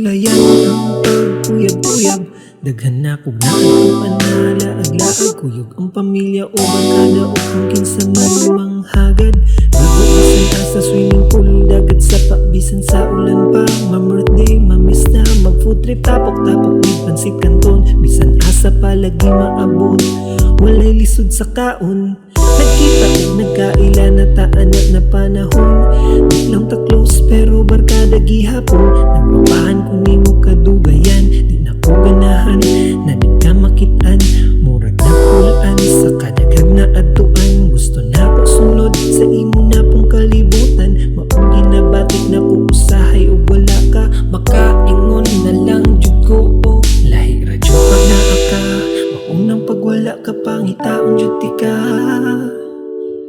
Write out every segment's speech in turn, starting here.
Sulayan ang pagkuyab-uyab, daghan na kog naatuan na laag-laag. Kuyog ang pamilya o barkada o kung kinsa man manghagad. Bago bisan asa swimming pool, dagat sa bisan sa ulan pa. Ma-birthday, ma-miss na, mag-food trip, tapok-tapok, di pansit kanton. Bisan asa palagi maabot, walay lisod sa kaon. Nagkita kong nagkaila na taanat na panahon. Di lang ta close pero barkada gihapon. Nagpapahan ko nimo kadugayan, di na ko ganahan na di ka makitaan. Murag na pulaan sa kadagag na atuan. Gusto na ko sunod sa imo na pong kalibutan. Maong ginabatik na ko usahay o wala ka. Makaingon na lang jud ko o lahi ra jud pag naa ka. Maunang pag wala ka pangitaon jud ti ka.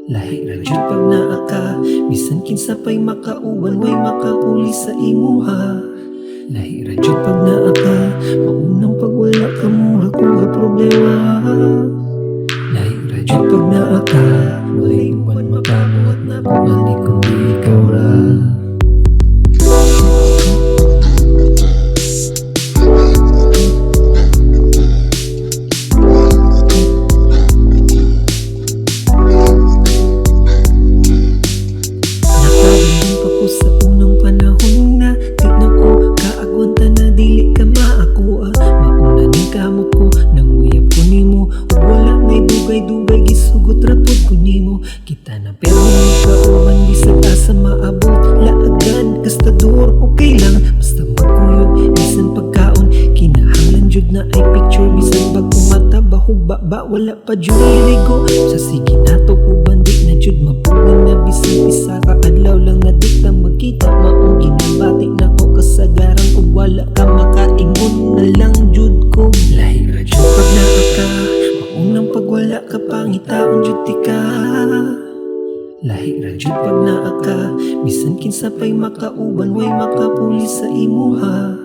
Lahi ra jud pag naa ka, bisan kinsa pay makauban way makauli sa imuha. Lahi ra jud pag naa ka, maunang pag wala ka mo ako nga problema. Lahi ra jud pag naa ka, walay uban makabuhat na ko ani kundi ikaw ra. Kita na pero hindi ka uban bisag asa maabot. Laagan, gastador, okay lang basta magkuyog, bisan pagkaon. Kinahanglan jud na ay picture, bisan pag umata bahuba ba wala pa jud irigo. Sa sige nato uban di na jud mabugan na, bisan isa ka adlaw lang na di ka magkita. Maong ginabati na ko kasagaran ug wala ka makaingon na lang jud ko. Lahi ra jud pag naa ka, maunang pag wala ka pangitaon jud ti ka. Lahi ra jud pag naa ka, bisan kinsa pay makauban way makapuli sa imuha.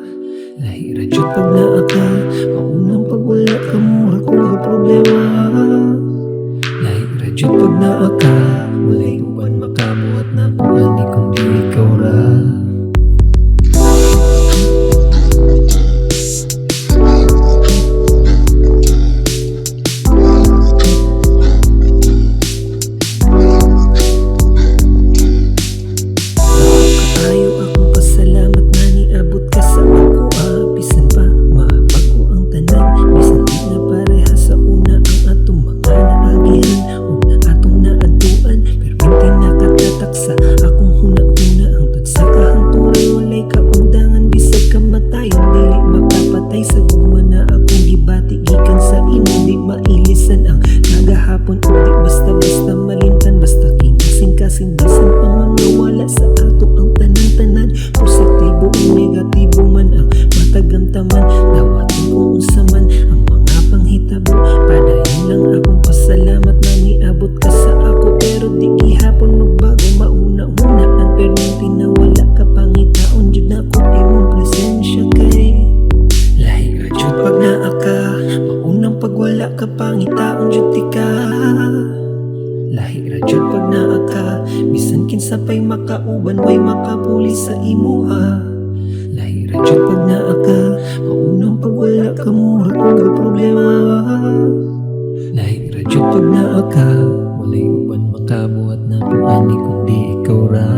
Lahi ra jud pag naa ka, maunang pag wala ka mura ko nga problema. Lahi ra jud pag naa ka, walay uban makabuhat na ko ani kundi ikaw ra. Basta-basta malimtan, basta kinasing-kasing, bisan pa man nawala sa ato ang tanan-tanan. Positibo o negatibo man ang matagamtaman, dawatin kung unsa man ang mga panghitabo. Padayon lang akong pasalamat na niabot ka sa ako, pero di gihapon magbago. Mauna-una ang perminti na wala ka pangitaon jud na ko imong presensya kay. Lahi ra jud pag naa ka, maunang pag wala ka pangitaon jud ti ka. Lahi ra jud pag naa ka, bisan kinsa pay makauban way makapuli sa imuha. Lahi ra jud pag naa ka, maunang pag wala ka mura ko nga problema. Lahi ra jud pag naa ka, walay uban makabuhat na ko ani kundi ikaw ra.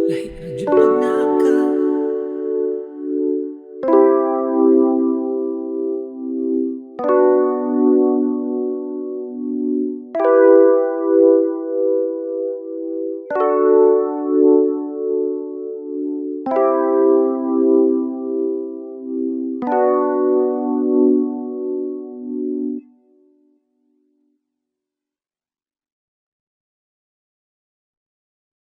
Lahi ra jud pag naa ka.